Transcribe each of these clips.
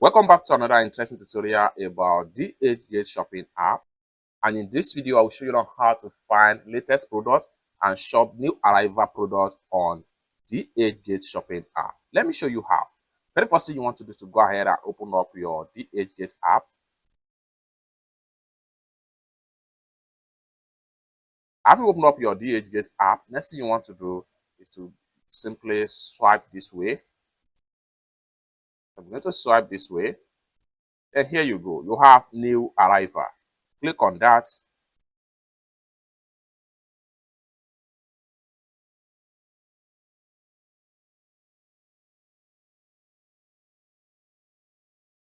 Welcome back to another interesting tutorial about DHgate shopping app. And in this video, I will show you on how to find latest product and shop new arrival product on DHgate shopping app. Let me show you how. Very first thing you want to do is to go ahead and open up your DHgate app. After you open up your DHgate app, next thing you want to do is to simply swipe this way. I'm going to swipe this way. And here you go. You have new arrival. Click on that.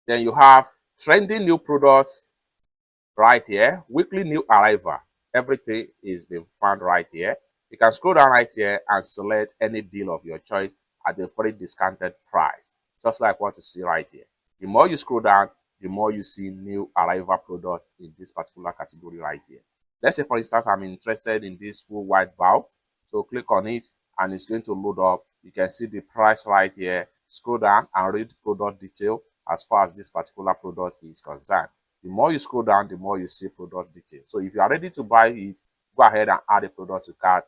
Then you have trending new products right here. Weekly new arrival. Everything is being found right here. You can scroll down right here and select any deal of your choice at a very discounted price. Just like what you see right here. The more you scroll down, the more you see new arrival products in this particular category right here. Let's say, for instance, I'm interested in this full white bow. So click on it and it's going to load up. You can see the price right here. Scroll down and read product detail as far as this particular product is concerned. The more you scroll down, the more you see product detail. So if you are ready to buy it, go ahead and add a product to cart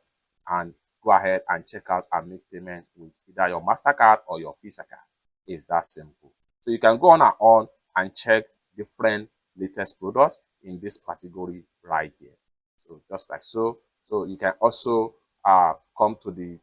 and go ahead and check out and make payment with either your MasterCard or your Visa card. It's that simple. So you can go on and check different latest products in this category right here. So just like so. So you can also come to the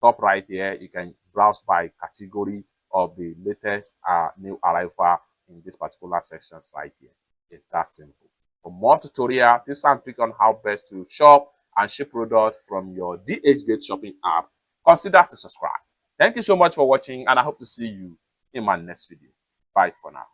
top right here. You can browse by category of the latest new arrival in this particular sections right here. It's that simple. For more tutorial tips and tricks on how best to shop and ship products from your DHgate shopping app, consider to subscribe. Thank you so much for watching, and I hope to see you in my next video. Bye for now.